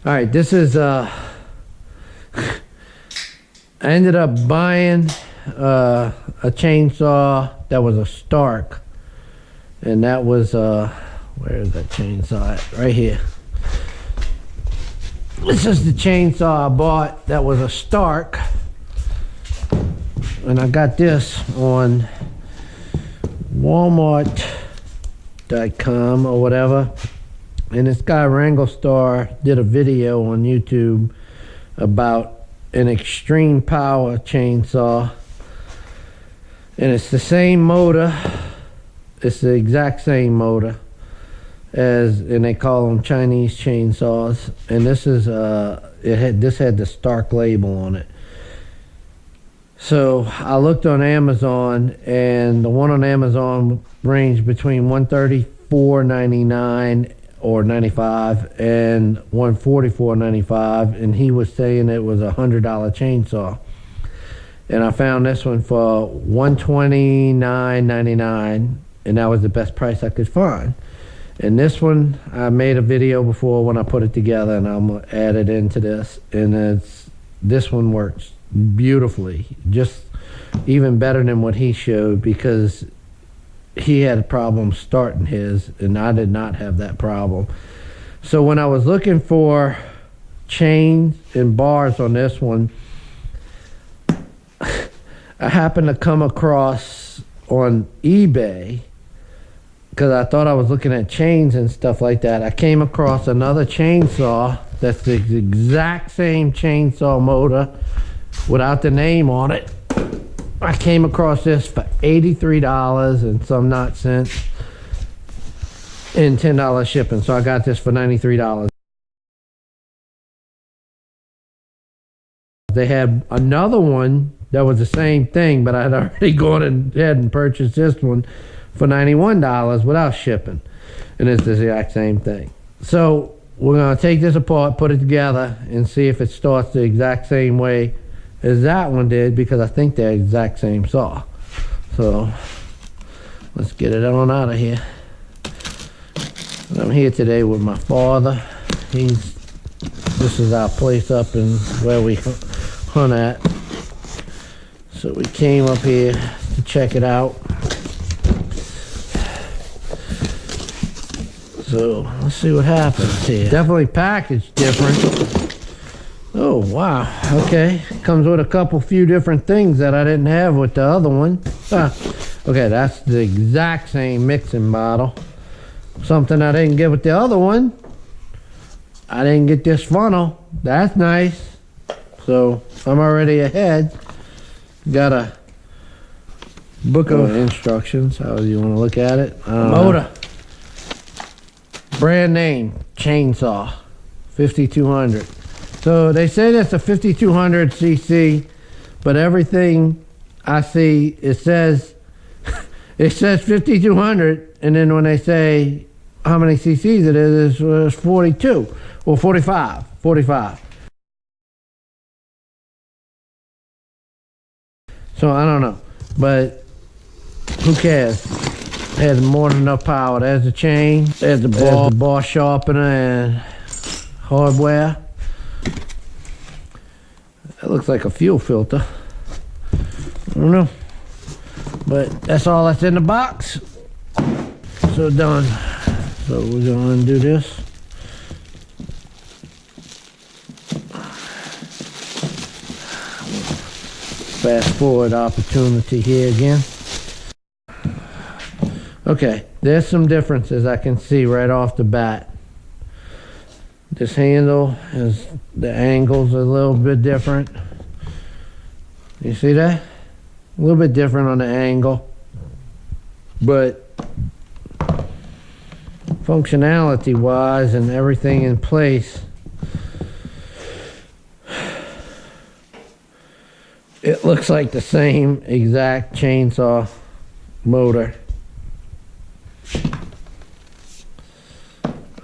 All right, this is I ended up buying a chainsaw that was a Stark, and that was where is that chainsaw at? Right here. This is the chainsaw I bought that was a Stark, and I got this on Walmart.com or whatever. And this guy Wranglestar did a video on YouTube about an extreme power chainsaw, and it's the same motor. It's the exact same motor as, and they call them Chinese chainsaws. And this is this had the Stark label on it. So I looked on Amazon, and the one on Amazon ranged between $134.99 or 95 and $144.95, and he was saying it was a $100 chainsaw. And I found this one for $129.99, and that was the best price I could find. And this one, I made a video before when I put it together, and I'm gonna add it into this. And this one works beautifully, just even better than what he showed, because he had a problem starting his, and I did not have that problem. So when I was looking for chains and bars on this one, I happened to come across on eBay, because I thought I was looking at chains and stuff like that. I came across another chainsaw that's the exact same chainsaw motor without the name on it. I came across this for $83 and some not cents, and $10 shipping. So I got this for $93. They had another one that was the same thing, but I'd already gone ahead and purchased this one for $91 without shipping. And it's the exact same thing. So we're gonna take this apart, put it together, and see if it starts the exact same way as that one did, because I think they're the exact same saw. So let's get it on out of here. I'm here today with my father. This is our place up in where we hunt at. So we came up here to check it out. So let's see what happens here. Definitely packaged different. Oh, wow. Okay. Comes with a few different things that I didn't have with the other one. Okay, that's the exact same mixing bottle. Something I didn't get with the other one. I didn't get this funnel. That's nice. So I'm already ahead. Got a book of instructions, how you want to look at it. Motor. Brand name, chainsaw, 5200. So they say that's a 5200 cc, but everything I see, it says 5200, and then when they say how many cc's it is, it's 42 or 45. So I don't know, but who cares? It has more than enough power. There's the chain, there's the bar sharpener and hardware. That looks like a fuel filter. I don't know, but that's all that's in the box. So done. So we're gonna undo this. Fast forward opportunity here again. Okay, there's some differences I can see right off the bat. This handle is, the angle's a little bit different. You see that? A little bit different on the angle, but functionality wise and everything in place, it looks like the same exact chainsaw motor.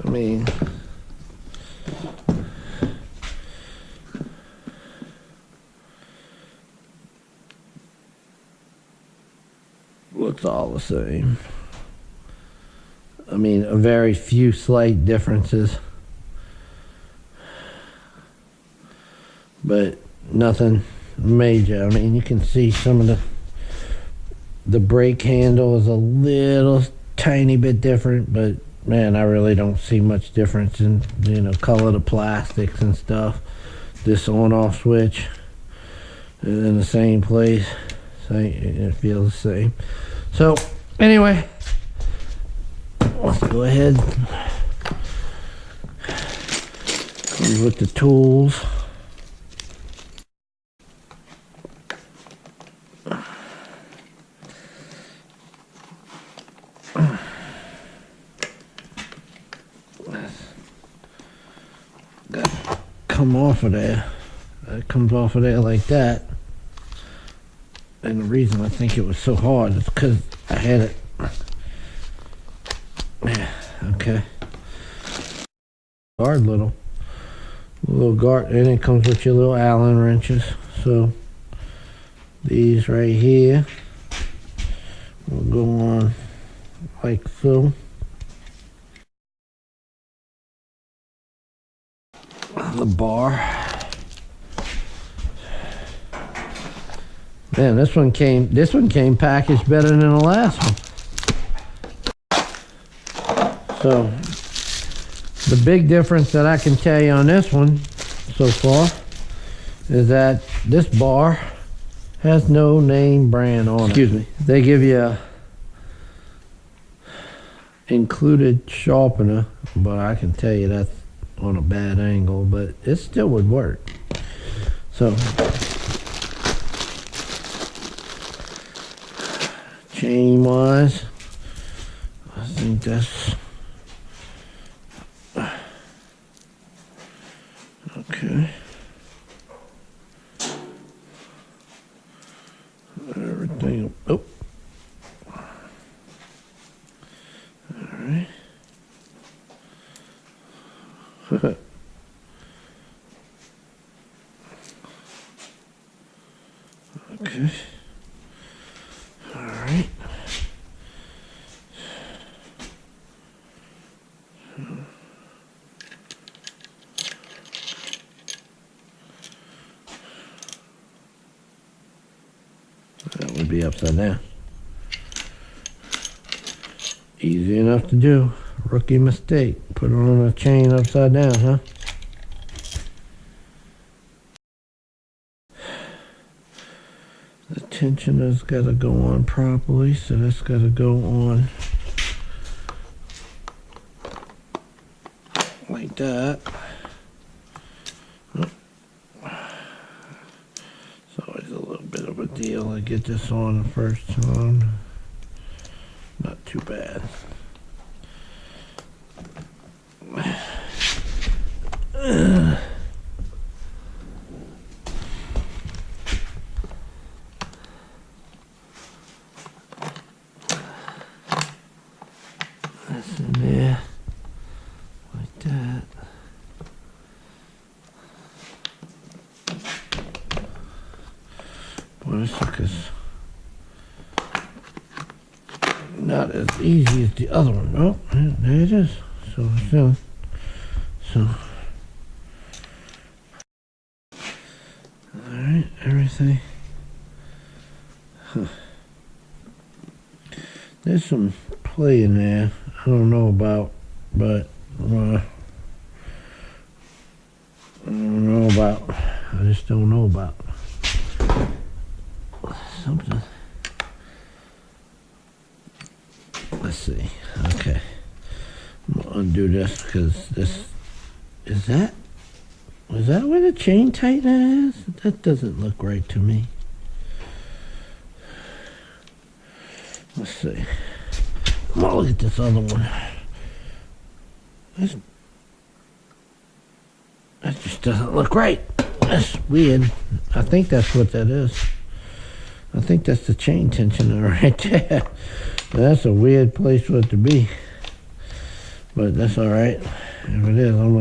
I mean, looks all the same. I mean, a very few slight differences. but nothing major. I mean, you can see some of the brake handle is a little tiny bit different, but man, I really don't see much difference in, you know, color of the plastics and stuff. This on-off switch is in the same place. It feels the same. So anyway, let's go ahead. Comes with the tools. Come off of there. It comes off of there like that. And the reason I think it was so hard is because I had it. Yeah, okay. Guard little guard, and it comes with your little Allen wrenches. So these right here will go on like so. The bar. Man, this one came packaged better than the last one. So the big difference that I can tell you on this one so far is that this bar has no name brand on it. Excuse me. They give you a included sharpener, but I can tell you that's on a bad angle, but it still would work. So chain wise, I think that's okay. Everything, oh, all right. Okay. All right. That would be upside down. Easy enough to do. Rookie mistake. Put it on a chain upside down, huh? The tensioner's got to go on properly, so that's got to go on like that. Oh. It's always a little bit of a deal to get this on the first time. Not too bad. That's in there, like that. Boy, this took us not as easy as the other one. Oh, there it is. So it's done. So, all right, everything. Huh. There's some play in there. I don't know about, but I don't know about. I just don't know about something. Let's see. Okay, I'm gonna undo this because this is that. Was that where the chain tightener is? That doesn't look right to me. Let's see. I'm gonna look at this other one. That just doesn't look right. That's weird. I think that's what that is. I think that's the chain tensioner right there. That's a weird place for it to be. But that's all right. If it is, I'm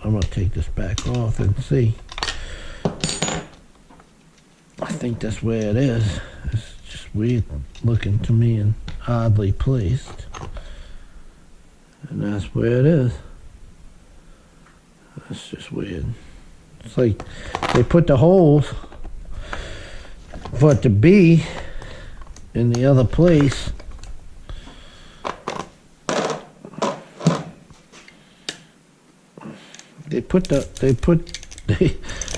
gonna take this back off and see. I think that's where it is. It's just weird looking to me and oddly placed. And that's where it is. That's just weird. It's like they put the holes for it to be in the other place.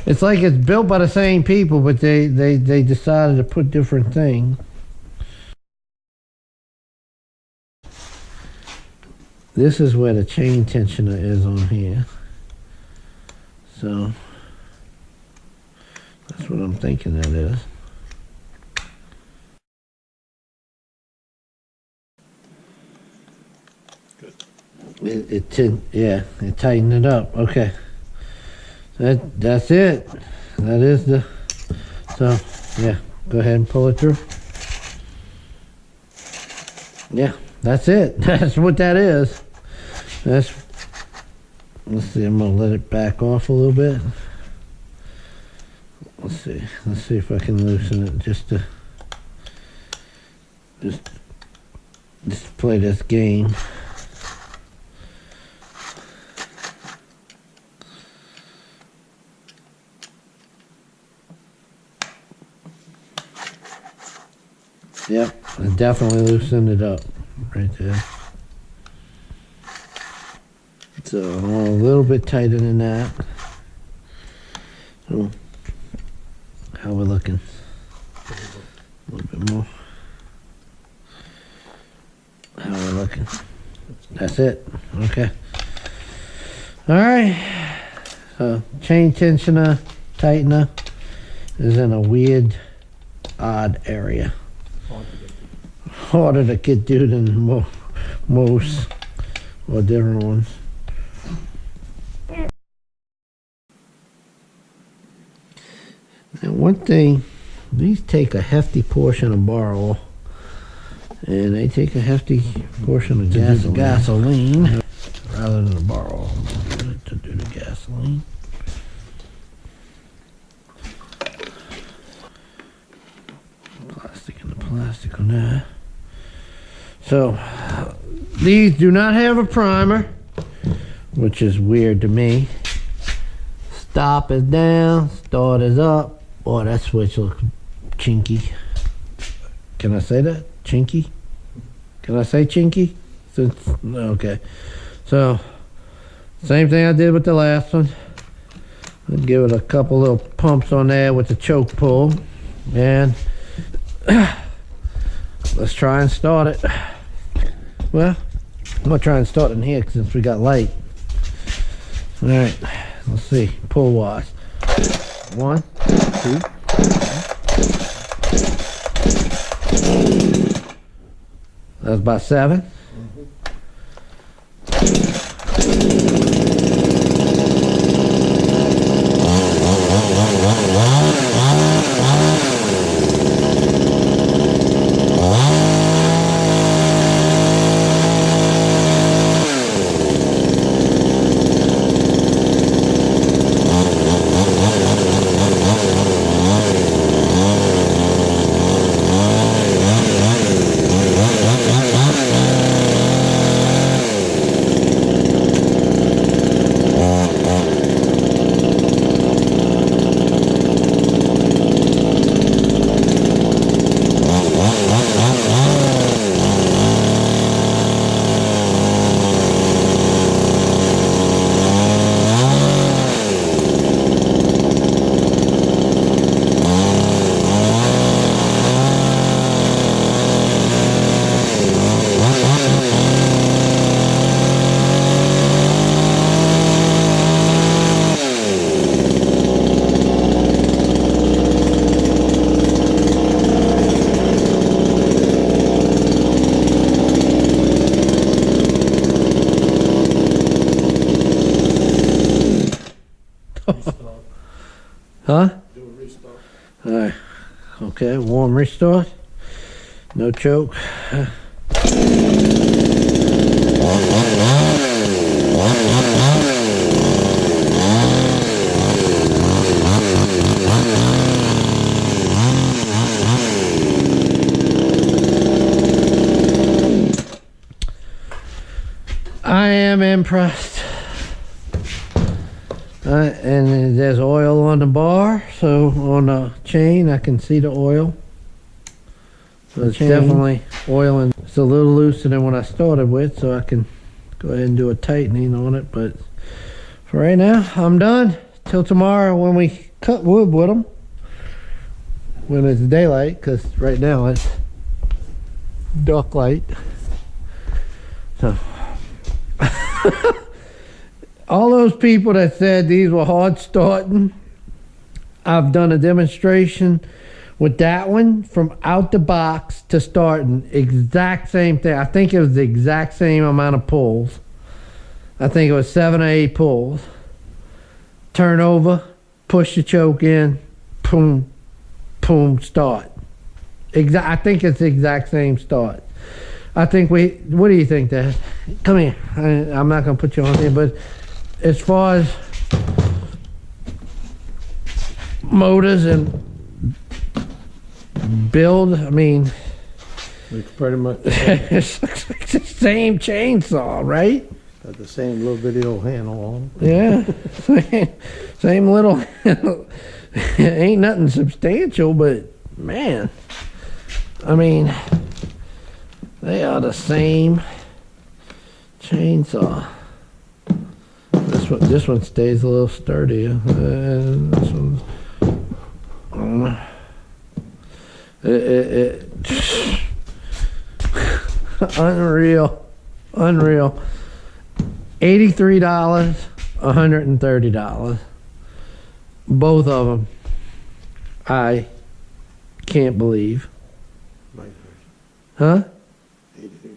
It's like it's built by the same people, but they decided to put different things. This is where the chain tensioner is on here. So that's what I'm thinking that is. It tightened it up. Okay. That's it. That is the, so yeah, go ahead and pull it through. Yeah, that's it. That's what that is. Let's see, I'm gonna let it back off a little bit. Let's see if I can loosen it just to play this game. Yep, I definitely loosened it up right there. So I want a little bit tighter than that. So how we're looking? A little bit more. How we're looking? That's it. Okay. All right. So chain tensioner, tightener is in a weird, odd area. Harder to get to than most or different ones. And one thing, these take a hefty portion of borrow, and they take a hefty portion of gasoline rather than a borrow to do the gasoline. Plastic and the plastic on that. So these do not have a primer, which is weird to me. Stop is down, start is up. Boy, that switch looks chinky. Can I say that? Chinky? Can I say chinky? Okay. So same thing I did with the last one. I'll give it a couple little pumps on there with the choke pull, and let's try and start it. Well, I'm gonna try and start in here since we got light. All right, let's see. Pull wise. 1, 2. That's about 7. Huh? Do a restart. Alright. Okay, warm restart. No choke. I am impressed. And there's oil on the bar, so on the chain I can see the oil. So it's definitely oil, and it's a little looser than what I started with, so I can go ahead and do a tightening on it. But for right now, I'm done. Till tomorrow when we cut wood with them, when it's daylight, because right now it's dark light. So all those people that said these were hard starting, I've done a demonstration with that one from out the box to starting. Exact same thing. I think it was the exact same amount of pulls. I think it was 7 or 8 pulls. Turn over, push the choke in, boom, boom, start. I think it's the exact same start. I think what do you think, Dad? Come here. I'm not going to put you on here, but as far as motors and build, I mean, It's pretty much it's the same chainsaw, right? got the same little bitty old handle on. Yeah, same little. Ain't nothing substantial, but man, I mean, they are the same chainsaw. This one stays a little sturdier. This one's unreal. $83, $130. Both of them. I can't believe. Huh? 83.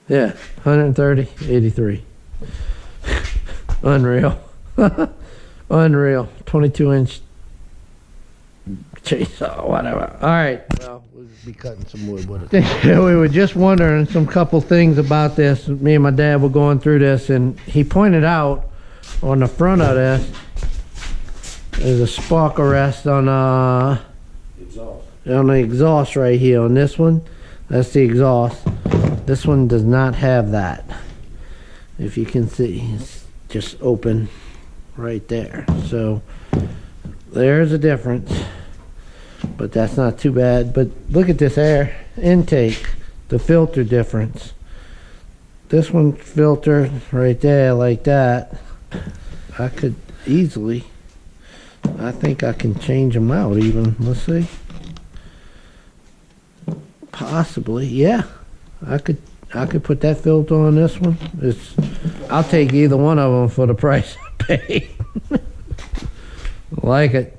Yeah, 130, 83. Unreal. Unreal. 22-inch chainsaw, whatever. All right. Well, we'll be cutting some wood with it. We were just wondering some couple things about this. Me and my dad were going through this, and he pointed out on the front of this, there's a spark arrest on the exhaust right here on this one. That's the exhaust. This one does not have that. If you can see, it's just open right there. So there's a difference, but that's not too bad. But look at this air intake, the filter difference. This one filter right there like that. I could easily, I think I can change them out even. Let's see. Possibly, yeah. I could put that filter on this one. I'll take either one of them for the price I pay. I like it.